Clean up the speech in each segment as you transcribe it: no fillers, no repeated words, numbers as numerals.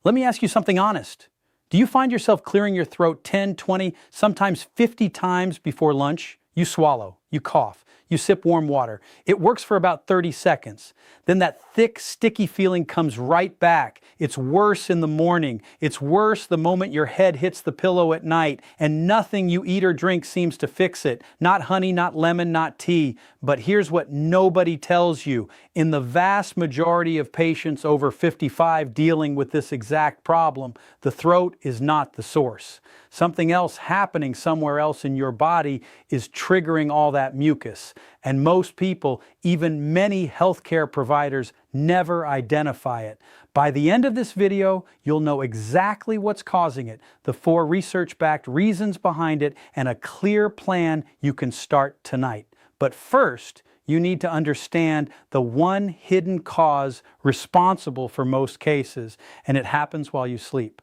Let me ask you something honest. Do you find yourself clearing your throat 10, 20, sometimes 50 times before lunch? You swallow, you cough, you sip warm water. It works for about 30 seconds. Then that thick, sticky feeling comes right back. It's worse in the morning. It's worse the moment your head hits the pillow at night, and nothing you eat or drink seems to fix it. Not honey, not lemon, not tea. But here's what nobody tells you. In the vast majority of patients over 55 dealing with this exact problem, the throat is not the source. Something else happening somewhere else in your body is triggering all that mucus. And most people, even many healthcare providers, never identify it. By the end of this video, you'll know exactly what's causing it, the 4 research-backed reasons behind it, and a clear plan you can start tonight. But first, you need to understand the one hidden cause responsible for most cases, and it happens while you sleep.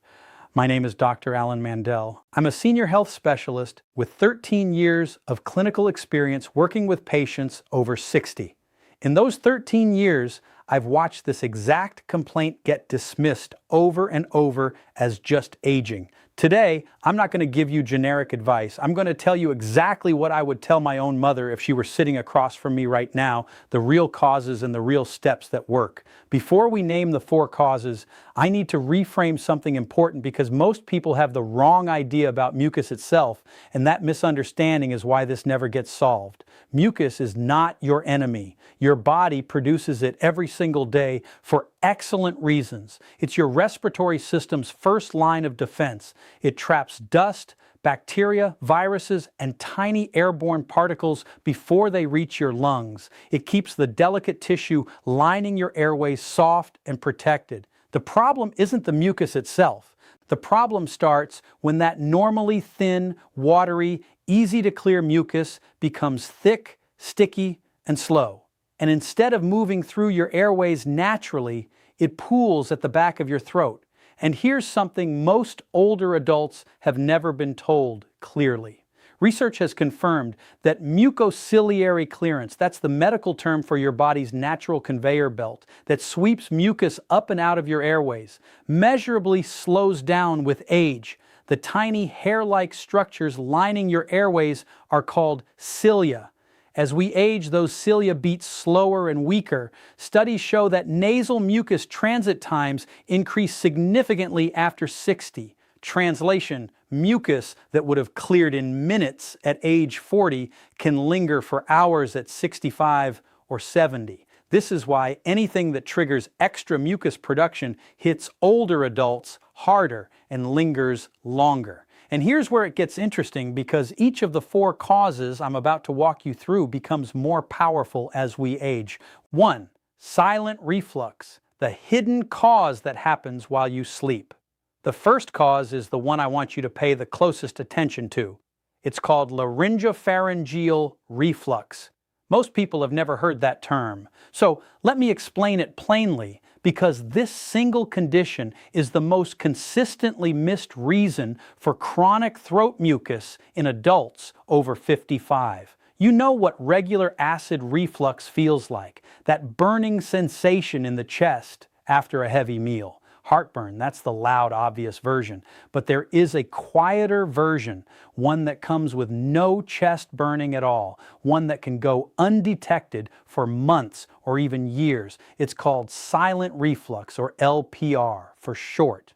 My name is Dr. Alan Mandel. I'm a senior health specialist with 13 years of clinical experience working with patients over 60. In those 13 years, I've watched this exact complaint get dismissed over and over as just aging. Today, I'm not going to give you generic advice. I'm going to tell you exactly what I would tell my own mother if she were sitting across from me right now, the real causes and the real steps that work. Before we name the 4 causes, I need to reframe something important because most people have the wrong idea about mucus itself, and that misunderstanding is why this never gets solved. Mucus is not your enemy. Your body produces it every single day for excellent reasons. It's your respiratory system's first line of defense. It traps dust, bacteria, viruses, and tiny airborne particles before they reach your lungs. It keeps the delicate tissue lining your airways soft and protected. The problem isn't the mucus itself. The problem starts when that normally thin, watery, easy to clear mucus becomes thick, sticky, and slow. And instead of moving through your airways naturally, it pools at the back of your throat. And here's something most older adults have never been told clearly. Research has confirmed that mucociliary clearance, that's the medical term for your body's natural conveyor belt that sweeps mucus up and out of your airways, measurably slows down with age. The tiny hair-like structures lining your airways are called cilia. As we age, those cilia beat slower and weaker. Studies show that nasal mucus transit times increase significantly after 60. Translation, mucus that would have cleared in minutes at age 40 can linger for hours at 65 or 70. This is why anything that triggers extra mucus production hits older adults harder and lingers longer. And here's where it gets interesting because each of the 4 causes I'm about to walk you through becomes more powerful as we age. 1. Silent reflux, the hidden cause that happens while you sleep. The first cause is the one I want you to pay the closest attention to. It's called laryngopharyngeal reflux. Most people have never heard that term. So let me explain it plainly, because this single condition is the most consistently missed reason for chronic throat mucus in adults over 55. You know what regular acid reflux feels like, that burning sensation in the chest after a heavy meal. Heartburn, that's the loud, obvious version. But there is a quieter version, one that comes with no chest burning at all, one that can go undetected for months or even years. It's called silent reflux, or LPR for short.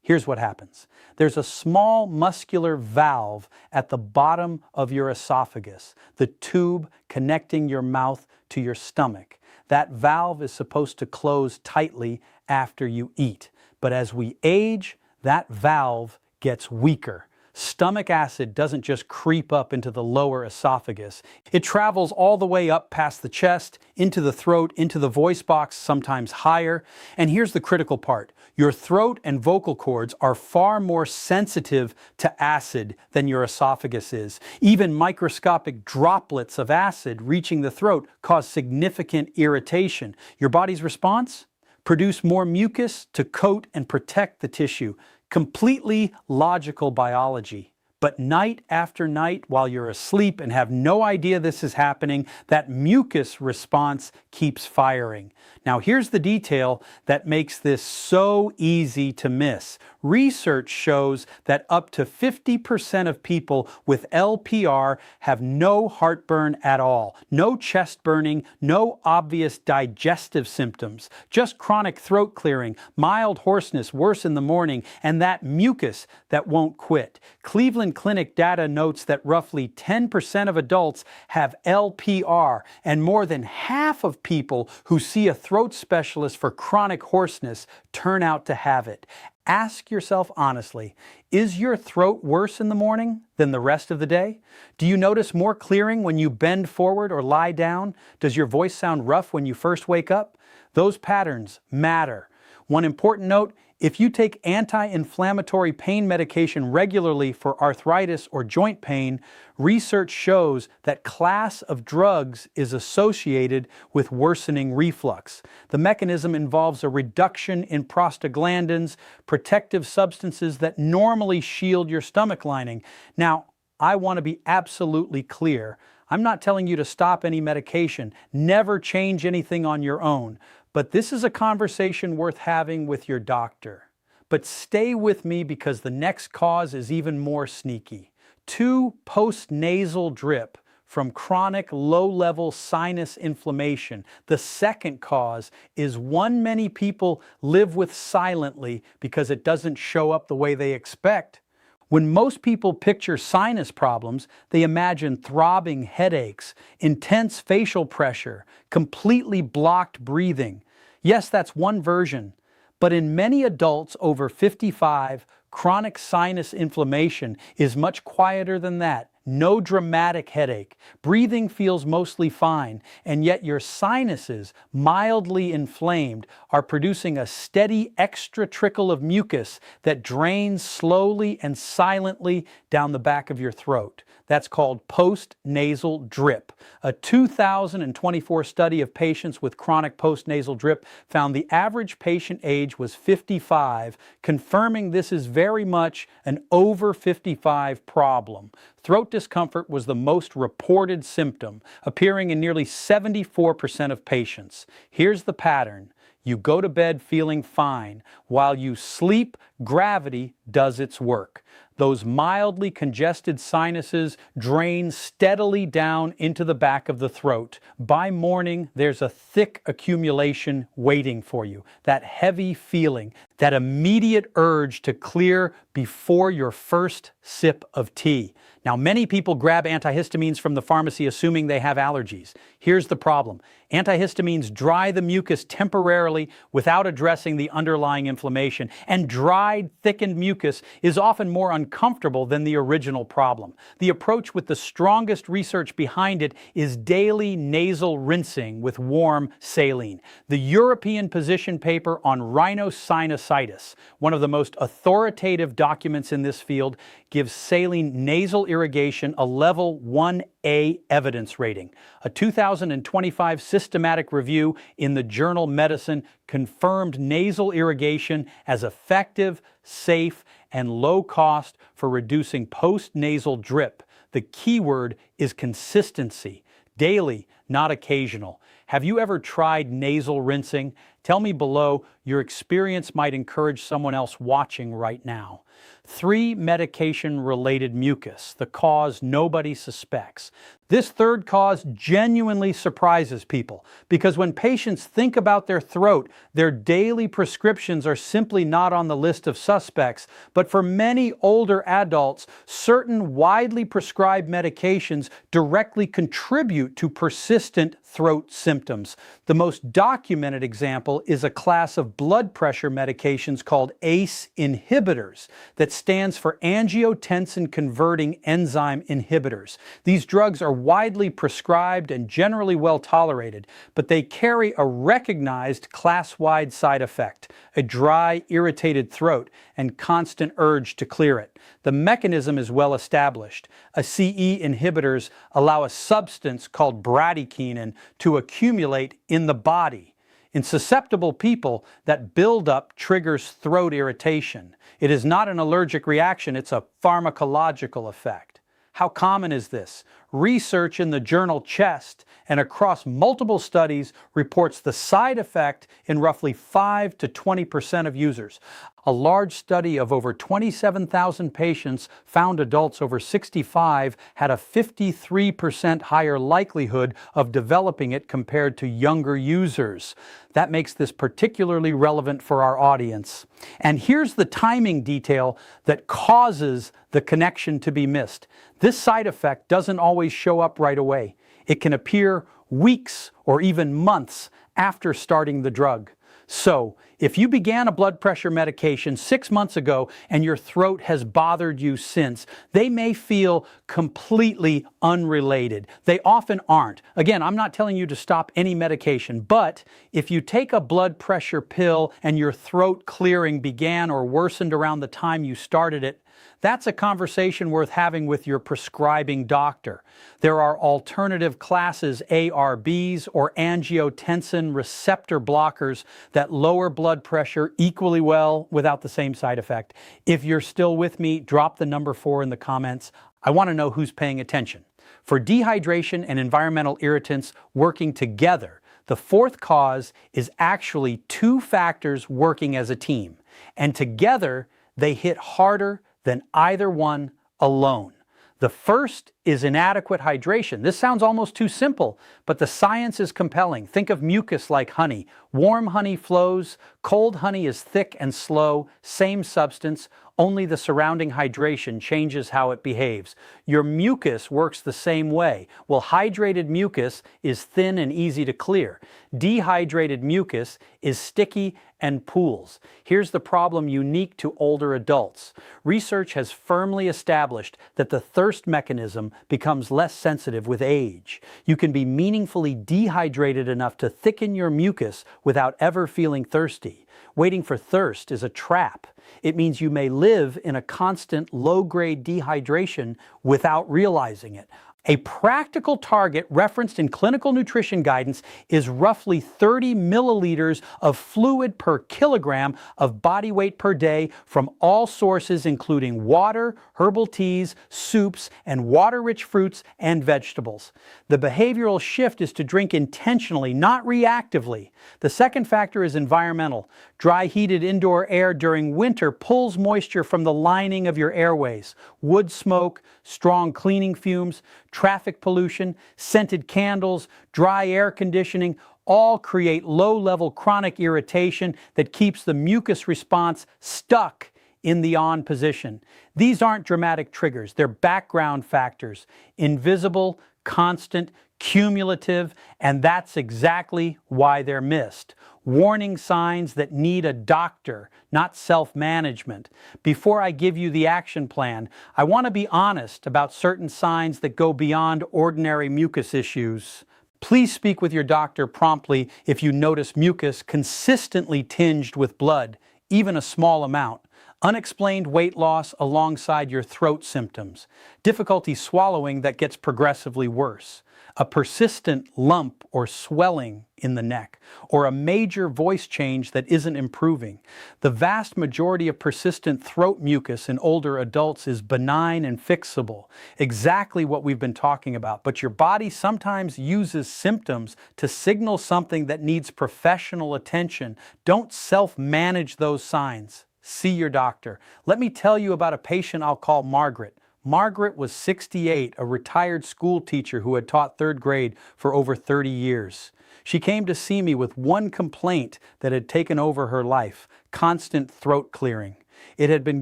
Here's what happens. There's a small muscular valve at the bottom of your esophagus, the tube connecting your mouth to your stomach. That valve is supposed to close tightly after you eat. But as we age, that valve gets weaker. Stomach acid doesn't just creep up into the lower esophagus. It travels all the way up past the chest, into the throat, into the voice box, sometimes higher. And here's the critical part. Your throat and vocal cords are far more sensitive to acid than your esophagus is. Even microscopic droplets of acid reaching the throat cause significant irritation. Your body's response? Produce more mucus to coat and protect the tissue. Completely logical biology. But night after night, while you're asleep and have no idea this is happening, that mucus response keeps firing. Now here's the detail that makes this so easy to miss. Research shows that up to 50% of people with LPR have no heartburn at all, no chest burning, no obvious digestive symptoms, just chronic throat clearing, mild hoarseness worse in the morning, and that mucus that won't quit. Cleveland Clinic data notes that roughly 10% of adults have LPR, and more than half of people who see a throat specialist for chronic hoarseness turn out to have it. Ask yourself honestly, is your throat worse in the morning than the rest of the day? Do you notice more clearing when you bend forward or lie down? Does your voice sound rough when you first wake up? Those patterns matter. One important note, if you take anti-inflammatory pain medication regularly for arthritis or joint pain, research shows that class of drugs is associated with worsening reflux. The mechanism involves a reduction in prostaglandins, protective substances that normally shield your stomach lining. Now, I want to be absolutely clear. I'm not telling you to stop any medication. Never change anything on your own. But this is a conversation worth having with your doctor. But stay with me because the next cause is even more sneaky. 2, postnasal drip from chronic low-level sinus inflammation. The second cause is one many people live with silently because it doesn't show up the way they expect. When most people picture sinus problems, they imagine throbbing headaches, intense facial pressure, completely blocked breathing. Yes, that's one version, but in many adults over 55, chronic sinus inflammation is much quieter than that. No dramatic headache. Breathing feels mostly fine, and yet your sinuses, mildly inflamed, are producing a steady extra trickle of mucus that drains slowly and silently down the back of your throat. That's called postnasal drip. A 2024 study of patients with chronic postnasal drip found the average patient age was 55, confirming this is very much an over 55 problem. Throat discomfort was the most reported symptom, appearing in nearly 74% of patients. Here's the pattern. You go to bed feeling fine. While you sleep, gravity does its work. Those mildly congested sinuses drain steadily down into the back of the throat. By morning, there's a thick accumulation waiting for you. That heavy feeling, that immediate urge to clear before your first sip of tea. Now, many people grab antihistamines from the pharmacy assuming they have allergies. Here's the problem. Antihistamines dry the mucus temporarily without addressing the underlying inflammation, and dried, thickened mucus is often more uncomfortable than the original problem. The approach with the strongest research behind it is daily nasal rinsing with warm saline. The European position paper on rhinosinusitis, one of the most authoritative documents in this field, gives saline nasal irrigation a level 1A evidence rating. A 2025 systematic review in the journal Medicine confirmed nasal irrigation as effective, safe, and low cost for reducing postnasal drip. The key word is consistency. Daily, not occasional. Have you ever tried nasal rinsing? Tell me below. Your experience might encourage someone else watching right now. 3, medication-related mucus, the cause nobody suspects. This third cause genuinely surprises people because when patients think about their throat, their daily prescriptions are simply not on the list of suspects. But for many older adults, certain widely prescribed medications directly contribute to persistent throat symptoms. The most documented example is a class of blood pressure medications called ACE inhibitors that stands for angiotensin converting enzyme inhibitors. These drugs are widely prescribed and generally well tolerated, but they carry a recognized class-wide side effect: a dry, irritated throat and constant urge to clear it. The mechanism is well established. CE inhibitors allow a substance called bradykinin to accumulate in the body. In susceptible people, that buildup triggers throat irritation. It is not an allergic reaction, it's a pharmacological effect. How common is this? Research in the journal Chest and across multiple studies reports the side effect in roughly 5 to 20% of users. A large study of over 27,000 patients found adults over 65 had a 53% higher likelihood of developing it compared to younger users. That makes this particularly relevant for our audience. And here's the timing detail that causes the connection to be missed. This side effect doesn't always show up right away. It can appear weeks or even months after starting the drug. So, if you began a blood pressure medication 6 months ago and your throat has bothered you since, they may feel completely unrelated. They often aren't. Again, I'm not telling you to stop any medication, but if you take a blood pressure pill and your throat clearing began or worsened around the time you started it, that's a conversation worth having with your prescribing doctor. There are alternative classes, ARBs or angiotensin receptor blockers, that lower blood pressure equally well without the same side effect. If you're still with me, drop the number 4 in the comments. I want to know who's paying attention. For dehydration and environmental irritants working together, the fourth cause is actually 2 factors working as a team, and together they hit harder than either one alone. The first is inadequate hydration. This sounds almost too simple, but the science is compelling. Think of mucus like honey. Warm honey flows, cold honey is thick and slow, same substance, only the surrounding hydration changes how it behaves. Your mucus works the same way. Well, hydrated mucus is thin and easy to clear. Dehydrated mucus is sticky and pools. Here's the problem unique to older adults. Research has firmly established that the thirst mechanism becomes less sensitive with age. You can be meaningfully dehydrated enough to thicken your mucus without ever feeling thirsty. Waiting for thirst is a trap. It means you may live in a constant low-grade dehydration without realizing it. A practical target referenced in clinical nutrition guidance is roughly 30 milliliters of fluid per kilogram of body weight per day from all sources including water, herbal teas, soups, and water-rich fruits and vegetables. The behavioral shift is to drink intentionally, not reactively. The second factor is environmental. Dry, heated indoor air during winter pulls moisture from the lining of your airways. Wood smoke, strong cleaning fumes, traffic pollution, scented candles, dry air conditioning all create low-level chronic irritation that keeps the mucus response stuck in the on position. These aren't dramatic triggers, they're background factors, invisible, constant, cumulative, and that's exactly why they're missed. Warning signs that need a doctor, not self-management. Before I give you the action plan, I want to be honest about certain signs that go beyond ordinary mucus issues. Please speak with your doctor promptly if you notice mucus consistently tinged with blood, even a small amount. Unexplained weight loss alongside your throat symptoms. Difficulty swallowing that gets progressively worse. A persistent lump or swelling in the neck, or a major voice change that isn't improving. The vast majority of persistent throat mucus in older adults is benign and fixable, exactly what we've been talking about, but your body sometimes uses symptoms to signal something that needs professional attention. Don't self-manage those signs. See your doctor. Let me tell you about a patient I'll call Margaret. Margaret was 68, a retired school teacher who had taught 3rd grade for over 30 years. She came to see me with one complaint that had taken over her life: constant throat clearing. It had been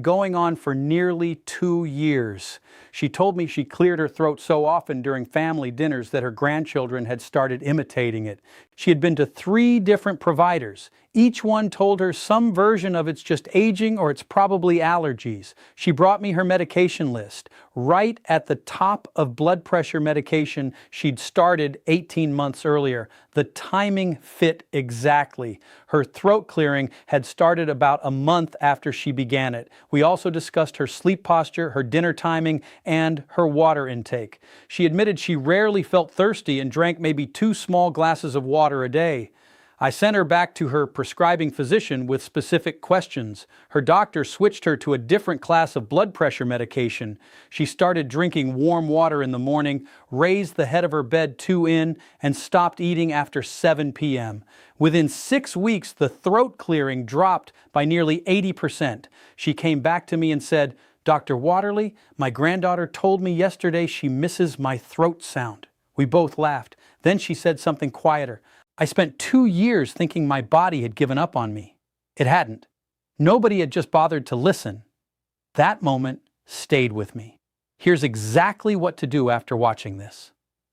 going on for nearly 2 years. She told me she cleared her throat so often during family dinners that her grandchildren had started imitating it. She had been to 3 different providers. Each one told her some version of it's just aging or it's probably allergies. She brought me her medication list. Right at the top of blood pressure medication she'd started 18 months earlier. The timing fit exactly. Her throat clearing had started about a month after she began it. We also discussed her sleep posture, her dinner timing, and her water intake. She admitted she rarely felt thirsty and drank maybe 2 small glasses of water a day. I sent her back to her prescribing physician with specific questions. Her doctor switched her to a different class of blood pressure medication. She started drinking warm water in the morning, raised the head of her bed 2 in, and stopped eating after 7 p.m. Within 6 weeks, the throat clearing dropped by nearly 80%. She came back to me and said, "Dr. Waterley, my granddaughter told me yesterday she misses my throat sound." We both laughed. Then she said something quieter. "I spent 2 years thinking my body had given up on me." It hadn't. Nobody had just bothered to listen. That moment stayed with me. Here's exactly what to do after watching this.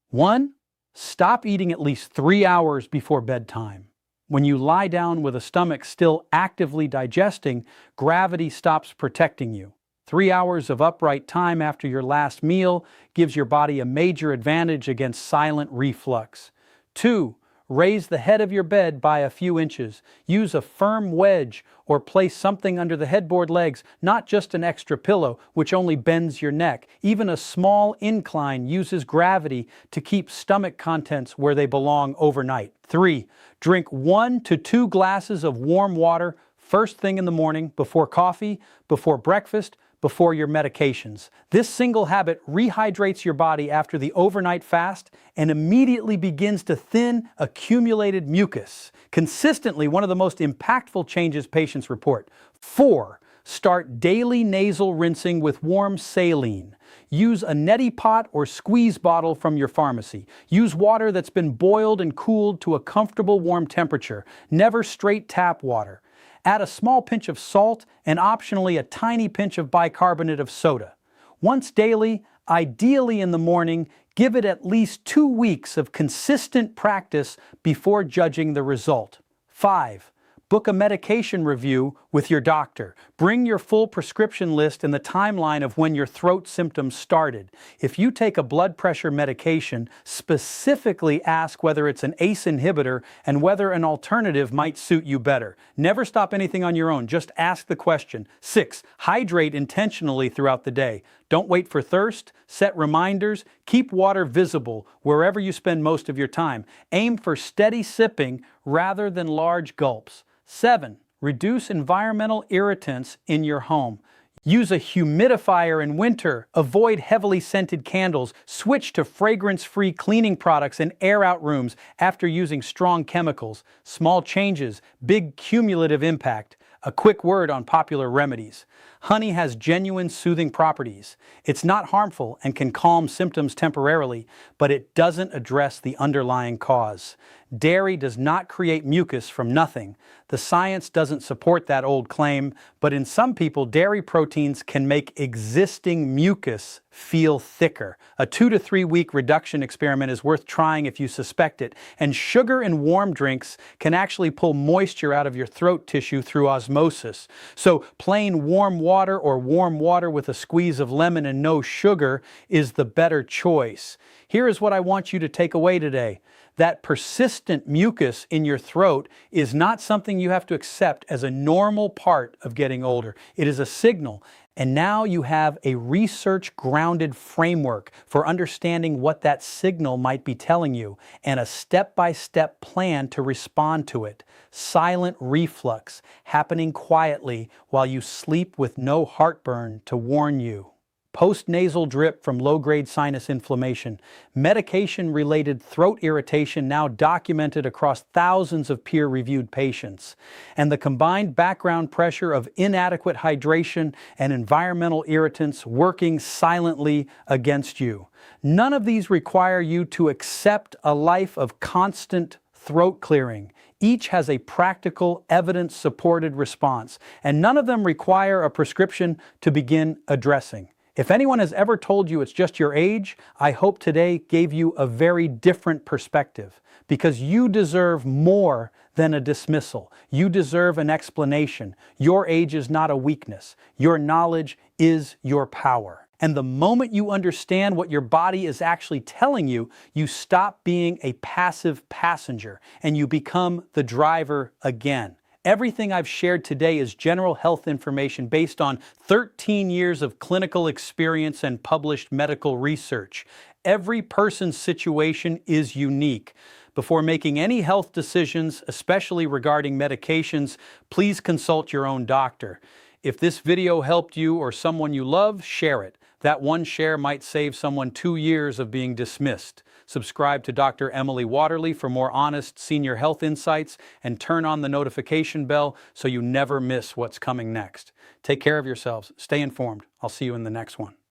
1. Stop eating at least 3 hours before bedtime. When you lie down with a stomach still actively digesting, gravity stops protecting you. 3 hours of upright time after your last meal gives your body a major advantage against silent reflux. 2. Raise the head of your bed by a few inches. Use a firm wedge or place something under the headboard legs, not just an extra pillow, which only bends your neck. Even a small incline uses gravity to keep stomach contents where they belong overnight. 3. Drink 1 to 2 glasses of warm water first thing in the morning, before coffee, before breakfast, before your medications. This single habit rehydrates your body after the overnight fast and immediately begins to thin accumulated mucus. Consistently, one of the most impactful changes patients report. 4. Start daily nasal rinsing with warm saline. Use a neti pot or squeeze bottle from your pharmacy. Use water that's been boiled and cooled to a comfortable warm temperature. Never straight tap water. Add a small pinch of salt and optionally a tiny pinch of bicarbonate of soda. Once daily, ideally in the morning, give it at least 2 weeks of consistent practice before judging the result. 5. Book a medication review with your doctor. Bring your full prescription list and the timeline of when your throat symptoms started. If you take a blood pressure medication, specifically ask whether it's an ACE inhibitor and whether an alternative might suit you better. Never stop anything on your own, just ask the question. 6. Hydrate intentionally throughout the day. Don't wait for thirst, set reminders, keep water visible wherever you spend most of your time. Aim for steady sipping rather than large gulps. 7. Reduce environmental irritants in your home. Use a humidifier in winter. Avoid heavily scented candles. Switch to fragrance-free cleaning products and air out rooms after using strong chemicals. Small changes, big cumulative impact. A quick word on popular remedies. Honey has genuine soothing properties. It's not harmful and can calm symptoms temporarily, but it doesn't address the underlying cause. Dairy does not create mucus from nothing. The science doesn't support that old claim, but in some people, dairy proteins can make existing mucus feel thicker. A 2 to 3 week reduction experiment is worth trying if you suspect it, and sugar in warm drinks can actually pull moisture out of your throat tissue through osmosis. So plain warm water or warm water with a squeeze of lemon and no sugar is the better choice. Here is what I want you to take away today. That persistent mucus in your throat is not something you have to accept as a normal part of getting older. It is a signal. And now you have a research-grounded framework for understanding what that signal might be telling you and a step-by-step plan to respond to it. Silent reflux, happening quietly while you sleep with no heartburn to warn you. Postnasal drip from low-grade sinus inflammation, medication-related throat irritation now documented across thousands of peer-reviewed patients, and the combined background pressure of inadequate hydration and environmental irritants working silently against you. None of these require you to accept a life of constant throat clearing. Each has a practical, evidence-supported response, and none of them require a prescription to begin addressing. If anyone has ever told you it's just your age, I hope today gave you a very different perspective, because you deserve more than a dismissal. You deserve an explanation. Your age is not a weakness. Your knowledge is your power. And the moment you understand what your body is actually telling you, you stop being a passive passenger and you become the driver again. Everything I've shared today is general health information based on 13 years of clinical experience and published medical research. Every person's situation is unique. Before making any health decisions, especially regarding medications, please consult your own doctor. If this video helped you or someone you love, share it. That one share might save someone 2 years of being dismissed. Subscribe to Dr. Emily Waterly for more honest senior health insights and turn on the notification bell so you never miss what's coming next. Take care of yourselves. Stay informed. I'll see you in the next one.